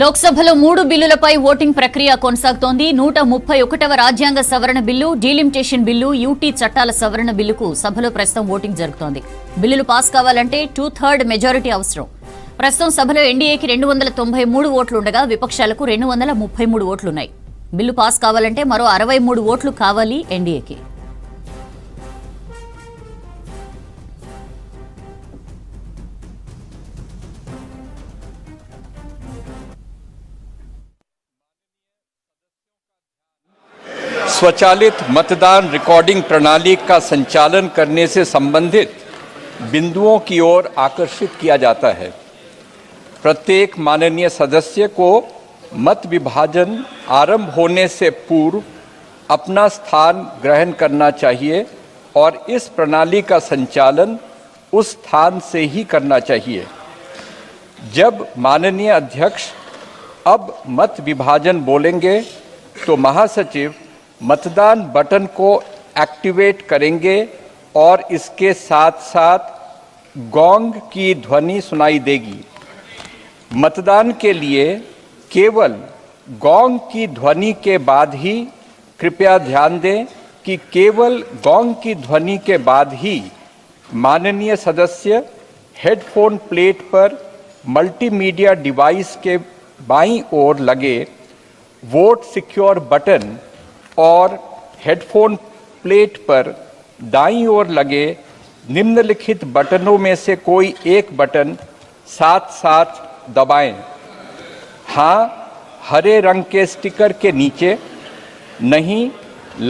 లోక్సభలో 3 బిల్లులపై ఓటింగ్ ప్రక్రియ కొనసాగుతోంది. 131వ రాజ్యాంగ సవరణ బిల్లు, డీలిమిటేషన్ బిల్లు, యూటీ చట్టాల సవరణ బిల్లుకు సభలో ప్రస్తుతం ఓటింగ్ జరుగుతోంది. బిల్లులు పాస్ కావాలంటే 2/3 మెజారిటీ అవసరం. ప్రస్తుతం సభలో ఎన్డీఏకి 293 ఓట్లు ఉండగా విపక్షాలకు 233 ఓట్లున్నాయి. బిల్లు పాస్ కావాలంటే మరో 63 ఓట్లు కావాలి ఎన్డీఏకి. स्वचालित मतदान रिकॉर्डिंग प्रणाली का संचालन करने से संबंधित बिंदुओं की ओर आकर्षित किया जाता है। प्रत्येक माननीय सदस्य को मत विभाजन आरंभ होने से पूर्व अपना स्थान ग्रहण करना चाहिए और इस प्रणाली का संचालन उस स्थान से ही करना चाहिए। जब माननीय अध्यक्ष अब मत विभाजन बोलेंगे तो महासचिव मतदान बटन को एक्टिवेट करेंगे और इसके साथ साथ गोंग की ध्वनि सुनाई देगी। मतदान के लिए केवल गोंग की ध्वनि के बाद ही, कृपया ध्यान दें कि केवल गोंग की ध्वनि के बाद ही माननीय सदस्य हेडफोन प्लेट पर मल्टीमीडिया डिवाइस के बाईं ओर लगे वोट सिक्योर बटन और हेडफोन प्लेट पर दाईं ओर लगे निम्नलिखित बटनों में से कोई एक बटन साथ साथ दबाएं। हाँ, हरे रंग के स्टिकर के नीचे, नहीं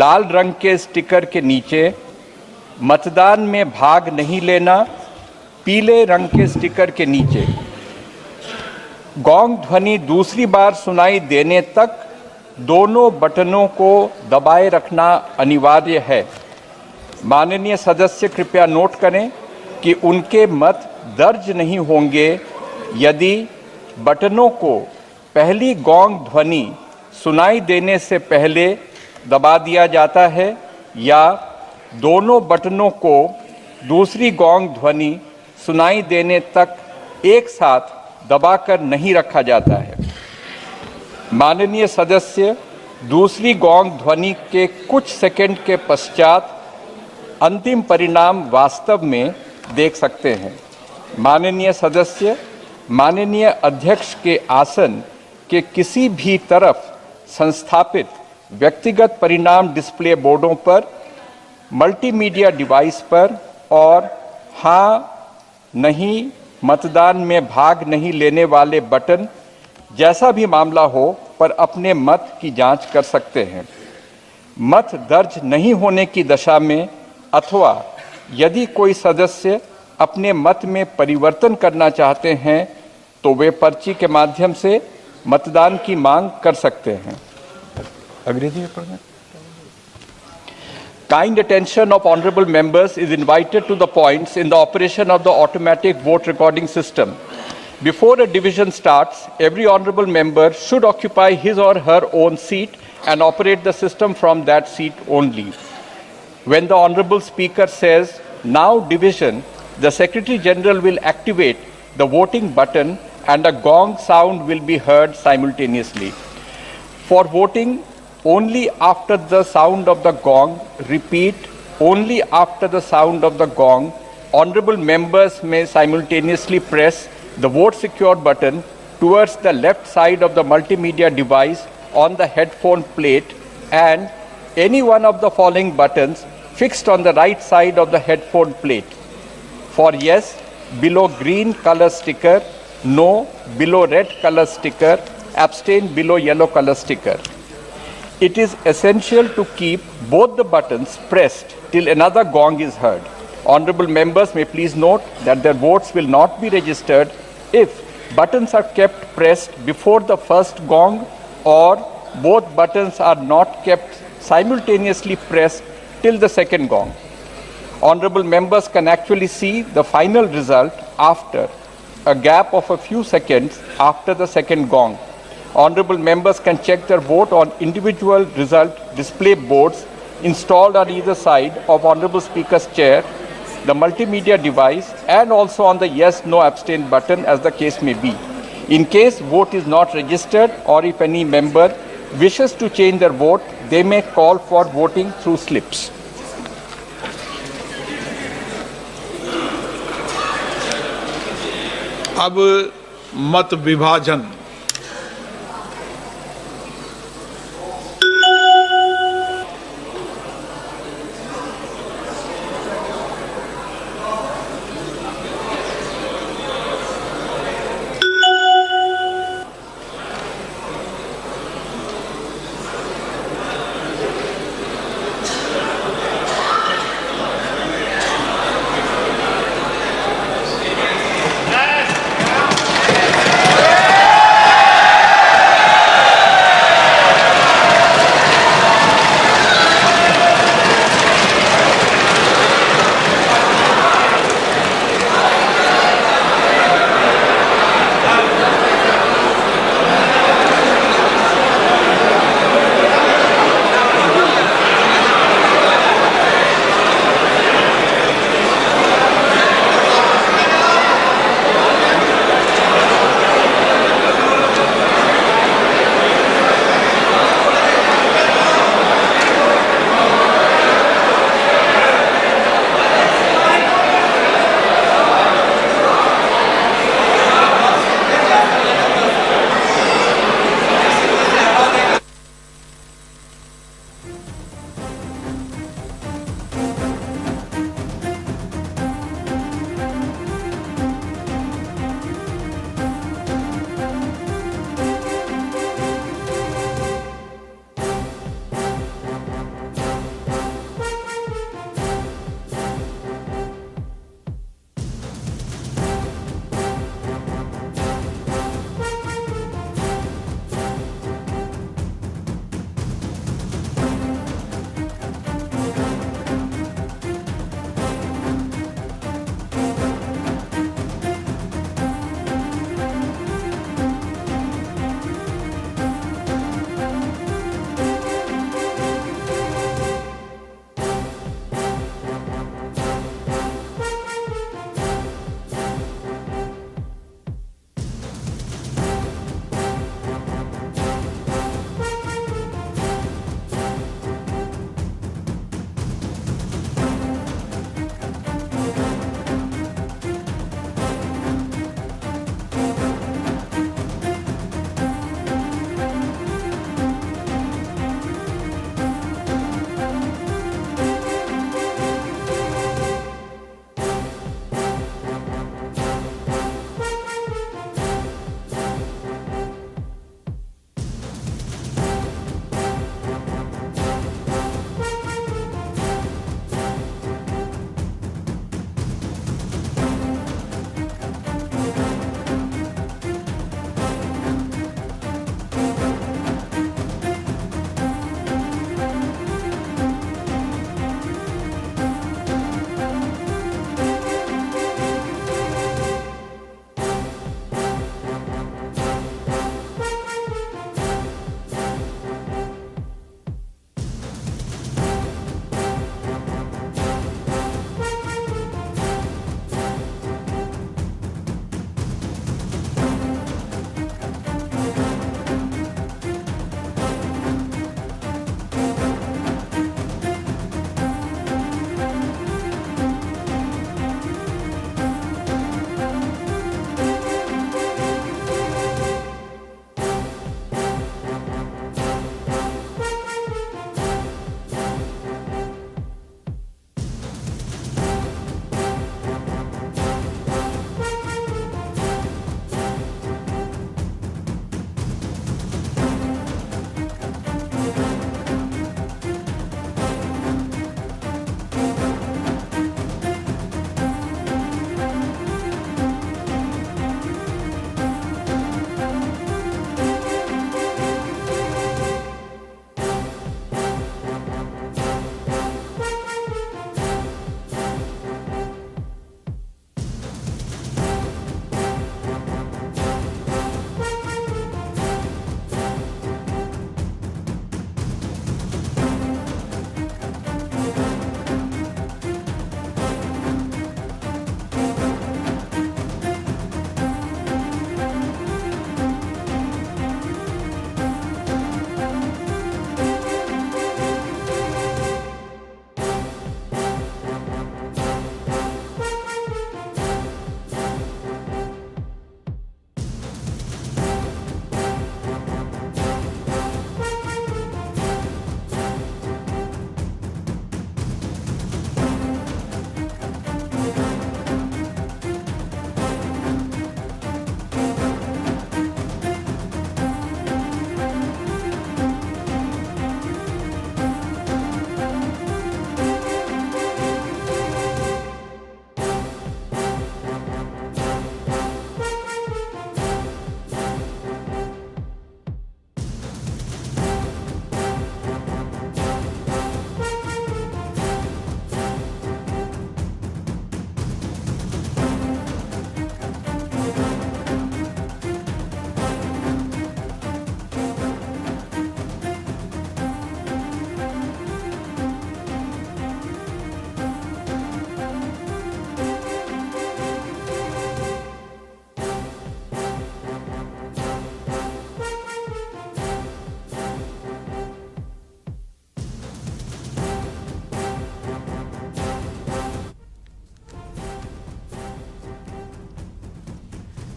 लाल रंग के स्टिकर के नीचे। मतदान में भाग नहीं लेना, पीले रंग के स्टिकर के नीचे। गोंग ध्वनि दूसरी बार सुनाई देने तक दोनों बटनों को दबाए रखना अनिवार्य है। माननीय सदस्य कृपया नोट करें कि उनके मत दर्ज नहीं होंगे यदि बटनों को पहली गोंग ध्वनि सुनाई देने से पहले दबा दिया जाता है या दोनों बटनों को दूसरी गोंग ध्वनि सुनाई देने तक एक साथ दबाकर नहीं रखा जाता है। माननीय सदस्य दूसरी गोंग ध्वनि के कुछ सेकंड के पश्चात अंतिम परिणाम वास्तव में देख सकते हैं। माननीय सदस्य माननीय अध्यक्ष के आसन के किसी भी तरफ संस्थापित व्यक्तिगत परिणाम डिस्प्ले बोर्डों पर, मल्टीमीडिया डिवाइस पर और हाँ, नहीं, मतदान में भाग नहीं लेने वाले बटन जैसा भी मामला हो पर अपने मत की जांच कर सकते हैं। मत दर्ज नहीं होने की दशा में अथवा यदि कोई सदस्य अपने मत में परिवर्तन करना चाहते हैं तो वे पर्ची के माध्यम से मतदान की मांग कर सकते हैं। Kind attention of honorable members is invited to the points in the operation of the automatic vote recording system. Before a division starts, every honorable member should occupy his or her own seat and operate the system from that seat only. When the honorable speaker says, "Now division," the Secretary General will activate the voting button and a gong sound will be heard simultaneously. For voting, only after the sound of the gong, repeat, only after the sound of the gong, honorable members may simultaneously press the vote secure button towards the left side of the multimedia device on the headphone plate and any one of the following buttons fixed on the right side of the headphone plate. For yes, below green color sticker, no below red color sticker, abstain below yellow color sticker. It is essential to keep both the buttons pressed till another gong is heard. Honorable members may please note that their votes will not be registered if buttons are kept pressed before the first gong or both buttons are not kept simultaneously pressed till the second gong. Honorable members can actually see the final result after a gap of a few seconds after the second gong. Honorable members can check their vote on individual result display boards installed on either side of Honorable Speaker's chair, the multimedia device, and also on the yes, no, abstain button as the case may be. In case vote is not registered or if any member wishes to change their vote, they may call for voting through slips. अब मत विभाजन।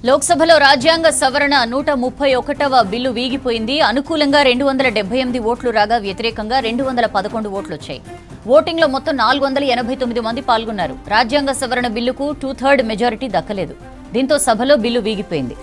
లోక్సభలో రాజ్యాంగ సవరణ 131వ bill వీగిపోయింది. అనుకూలంగా 278 ఓట్లు రాగా వ్యతిరేకంగా 211 ఓట్లు వచ్చాయి. ఓటింగ్ లో మొత్తం 489 మంది పాల్గొన్నారు. రాజ్యాంగ సవరణ బిల్లుకు 2/3 మెజారిటీ దక్కలేదు. దీంతో సభలో బిల్లు వీగిపోయింది.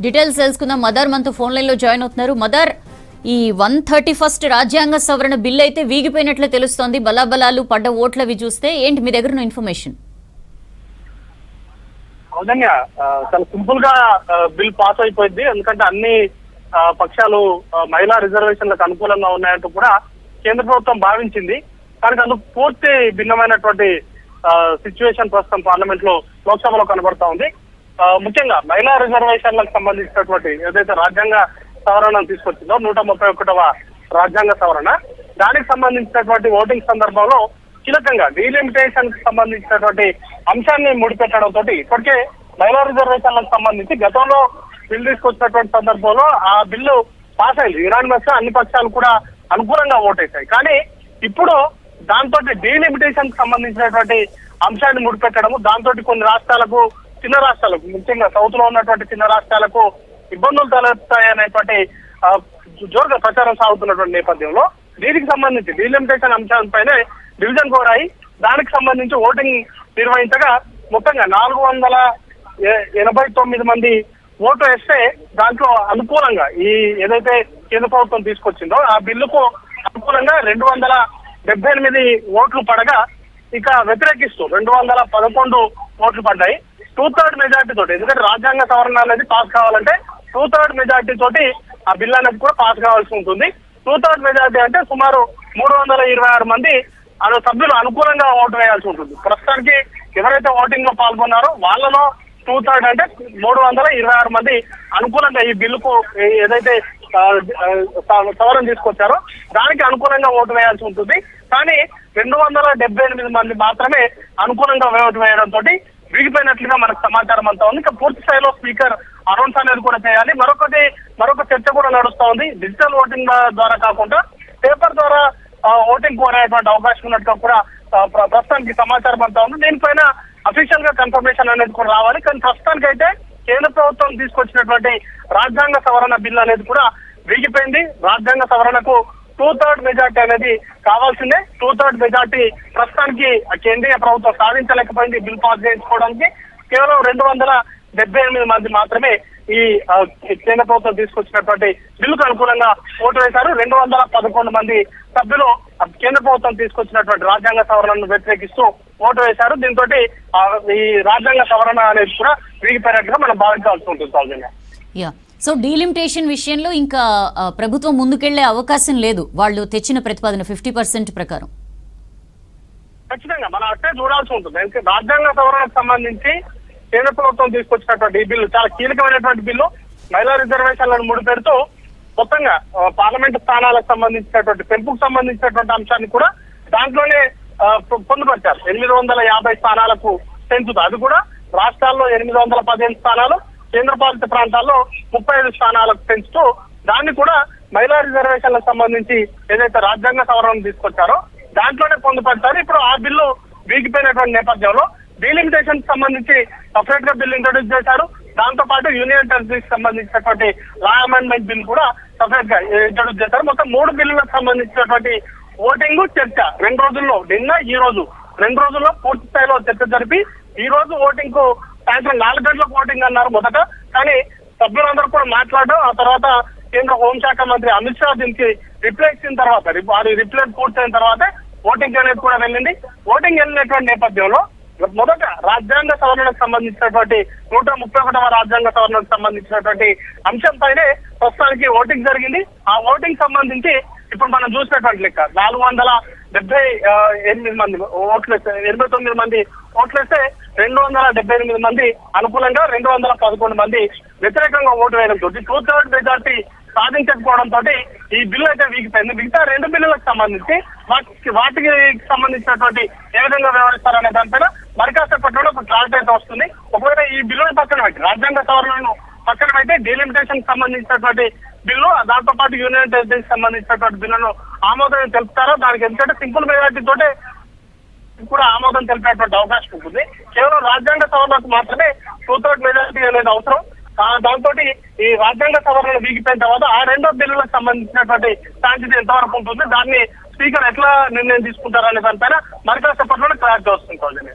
డీటెయిల్స్ తెలుసుకుందాం. మదర్ మనతో ఫోన్ లైన్ లో జాయిన్ అవుతున్నారు. మదర్, ఈ 131st రాజ్యాంగ సవరణ బిల్ అయితే వీగిపోయినట్లే తెలుస్తోంది. బలాబలాలు పడ్డ ఓట్లవి చూస్తే ఏంటి మీ దగ్గర ఉన్న ఇన్ఫర్మేషన్? అవునంగా చాలా సింపుల్ గా బిల్ పాస్ అయిపోయింది. ఎందుకంటే అన్ని పక్షాలు మహిళా రిజర్వేషన్లకు అనుకూలంగా ఉన్నాయంటూ కూడా కేంద్ర ప్రభుత్వం భావించింది. కానీ అందుకు పూర్తి భిన్నమైనటువంటి సిచ్యువేషన్ ప్రస్తుతం పార్లమెంట్ లో లోక్సభలో కనబడతా ఉంది. ముఖ్యంగా మహిళా రిజర్వేషన్లకు సంబంధించినటువంటి ఏదైతే రాజ్యాంగ సవరణ తీసుకొచ్చిందో 131వ రాజ్యాంగ సవరణ, దానికి సంబంధించినటువంటి ఓటింగ్ సందర్భంలో కీలకంగా డీలిమిటేషన్ కి సంబంధించినటువంటి అంశాన్ని ముడిపెట్టడంతో ఇప్పటికే మహిళా రిజర్వేషన్లకు సంబంధించి గతంలో బిల్లు తీసుకొచ్చినటువంటి సందర్భంలో ఆ బిల్లు పాస్ అయింది. యునానిమస్ గా అన్ని పక్షాలు కూడా అనుకూలంగా ఓటేశాయి. కానీ ఇప్పుడు దాంతో డీలిమిటేషన్ కి సంబంధించినటువంటి అంశాన్ని ముడిపెట్టడము, దాంతో కొన్ని రాష్ట్రాలకు, చిన్న రాష్ట్రాలకు, ముఖ్యంగా సౌత్ లో ఉన్నటువంటి చిన్న రాష్ట్రాలకు ఇబ్బందులు తలెత్తాయనేటువంటి జోరుగా ప్రచారం సాగుతున్నటువంటి నేపథ్యంలో దీనికి సంబంధించి డీలిమిటేషన్ అంశాలపైనే డివిజన్ కోరాయి. దానికి సంబంధించి ఓటింగ్ నిర్వహించగా మొత్తంగా 489 మంది ఓటు వేస్తే దాంట్లో అనుకూలంగా ఈ ఏదైతే కేంద్ర ప్రభుత్వం తీసుకొచ్చిందో ఆ బిల్లుకు అనుకూలంగా 278 ఓట్లు పడగా, ఇక వ్యతిరేకిస్తూ 211 ఓట్లు పడ్డాయి. 2/3 మెజార్టీ తోటి, ఎందుకంటే రాజ్యాంగ సవరణ అనేది పాస్ కావాలంటే 2/3 మెజార్టీ తోటి ఆ బిల్ అనేది కూడా పాస్ కావాల్సి ఉంటుంది. 2/3 మెజార్టీ అంటే సుమారు 326 మంది సభ్యులు అనుకూలంగా ఓటు వేయాల్సి ఉంటుంది. ప్రస్తుతానికి ఎవరైతే ఓటింగ్ లో పాల్గొన్నారో వాళ్ళలో 2/3 అంటే 326 మంది అనుకూలంగా ఈ బిల్లుకు ఏదైతే సవరణ తీసుకొచ్చారో దానికి అనుకూలంగా ఓటు వేయాల్సి ఉంటుంది. కానీ 278 మంది మాత్రమే అనుకూలంగా ఓటు వేయడంతో వీగిపోయినట్లుగా మనకు సమాచారం అంతా ఉంది. ఇక పూర్తి స్థాయిలో స్పీకర్ అనౌన్స్ అనేది కూడా చేయాలి. మరొక చర్చ కూడా నడుస్తా ఉంది. డిజిటల్ ఓటింగ్ ద్వారా కాకుండా పేపర్ ద్వారా ఓటింగ్ కోరేటువంటి అవకాశం ఉన్నట్టుగా కూడా ప్రస్తుతానికి సమాచారం అంతా ఉంది. దీనిపైన అఫీషియల్ గా కన్ఫర్మేషన్ అనేది కూడా రావాలి. కానీ ప్రస్తుతానికి అయితే కేంద్ర ప్రభుత్వం తీసుకొచ్చినటువంటి రాజ్యాంగ సవరణ బిల్ అనేది కూడా వీగిపోయింది. రాజ్యాంగ సవరణకు 2/3 మెజార్టీ అనేది కావాల్సిందే. 2/3 మెజార్టీ ప్రస్తుతానికి కేంద్రీయ ప్రభుత్వం సాధించలేకపోయింది. బిల్ పాస్ చేయించుకోవడానికి కేవలం 278 మంది మాత్రమే ఈ కేంద్ర ప్రభుత్వం తీసుకొచ్చినటువంటి బిల్లుకు అనుకూలంగా ఓటు వేశారు. 211 మంది సభ్యులు కేంద్ర ప్రభుత్వం తీసుకొచ్చినటువంటి రాజ్యాంగ సవరణను వ్యతిరేకిస్తూ ఓటు వేశారు. దీంతో ఈ రాజ్యాంగ సవరణ అనేది కూడా వీగిపోయినట్టుగా మనం భావించాల్సి ఉంటుంది. సో డీలిమిటేషన్ విషయంలో ఇంకా ప్రభుత్వం ముందుకెళ్లే అవకాశం లేదు. వాళ్ళు తెచ్చిన ప్రతిపాదన 50% ప్రకారం ఖచ్చితంగా మనం అట్టే చూడాల్సి ఉంటుంది. ఎందుకంటే రాజ్యాంగ సవరణకు సంబంధించి కేంద్ర ప్రభుత్వం తీసుకొచ్చినటువంటి ఈ బిల్లు చాలా కీలకమైనటువంటి బిల్లు. మహిళా రిజర్వేషన్లను ముడిపెడుతూ మొత్తంగా పార్లమెంటు స్థానాలకు సంబంధించినటువంటి పెంపుకు సంబంధించినటువంటి అంశాన్ని కూడా దాంట్లోనే పొందుపరిచారు. 850 స్థానాలకు పెంచుతూ, అది కూడా రాష్ట్రాల్లో 815 స్థానాలు, కేంద్రపాలిత ప్రాంతాల్లో 35 స్థానాలకు పెంచుతూ దాన్ని కూడా మహిళా రిజర్వేషన్లకు సంబంధించి ఏదైతే రాజ్యాంగ సవరణ తీసుకొచ్చారో దాంట్లోనే పొందుపరిచారు. ఇప్పుడు ఆ బిల్లు వీగిపోయినటువంటి నేపథ్యంలో డీలిమిటేషన్ సంబంధించి సపరేట్ గా బిల్ ఇంట్రొడ్యూస్ చేశారు. దాంతో పాటు యూనియన్ టెరిటరీకి సంబంధించినటువంటి లా అమెండ్మెంట్ బిల్ కూడా సపరేట్ గా ఇంట్రొడ్యూస్ చేశారు. మొత్తం 3 బిల్లులకు సంబంధించినటువంటి ఓటింగ్ చర్చ 2 రోజుల్లో, నిన్న ఈ రోజు 2 రోజుల్లో పూర్తి స్థాయిలో చర్చ జరిపి ఈ రోజు ఓటింగ్ కు సాయంత్రం 4 గంటలకు ఓటింగ్ అన్నారు మొదట. కానీ సభ్యులందరూ కూడా మాట్లాడడం, ఆ తర్వాత కేంద్ర హోంశాఖ మంత్రి అమిత్ షా దీనికి రిప్లై ఇచ్చిన తర్వాత, అది రిప్లై పూర్తయిన తర్వాత ఓటింగ్ అనేది కూడా వెళ్ళింది. ఓటింగ్ వెళ్ళినటువంటి నేపథ్యంలో మొదట రాజ్యాంగ సవరణకు సంబంధించినటువంటి 131వ రాజ్యాంగ సవరణకు సంబంధించినటువంటి అంశం పైనే ప్రస్తుతానికి ఓటింగ్ జరిగింది. ఆ ఓటింగ్ సంబంధించి ఇప్పుడు మనం చూసినటువంటి లెక్క 478 మంది ఓట్లేస్తే, 89 మంది ఓట్లేస్తే 278 మంది అనుకూలంగా, 211 మంది వ్యతిరేకంగా ఓటు వేయడంతో 2/3 మెజార్టీ సాధించకపోవడంతో ఈ బిల్లు అయితే వీగిపోయింది. మిగతా 2 బిల్లులకు సంబంధించి వాటికి సంబంధించినటువంటి ఏ విధంగా వ్యవహరిస్తారనే దానిపైన మరి కాసేపట్లో ఒక క్లారిటీ అయితే వస్తుంది. ఒకవేళ ఈ బిల్లును పక్కన పెట్టి రాజ్యాంగ సవరణను పక్కన పెట్టి డీలిమిటేషన్ సంబంధించినటువంటి బిల్లు, దాంతో పాటు యూనియన్ టెరిటరీకి సంబంధించినటువంటి బిల్లును ఆమోదం తెలుపుతారో దానికి ఎందుకంటే సింపుల్ మెజారిటీ తోటే కూడా ఆమోదం తెలిపేటువంటి అవకాశం ఉంటుంది. కేవలం రాజ్యాంగ సవరణకు మాత్రమే 2/3 మెజారిటీ అనేది అవసరం. దాంతో ఈ రాజ్యాంగ సవరణ వీగిపోయిన తర్వాత ఆ రెండో బిల్లులకు సంబంధించినటువంటి శాంతిటీ ఎంతవరకు ఉంటుంది, దాన్ని స్పీకర్ ఎట్లా నిర్ణయం తీసుకుంటారనే దానిపైన మరి కాసేపట్లో క్లారిటీ వస్తుంది.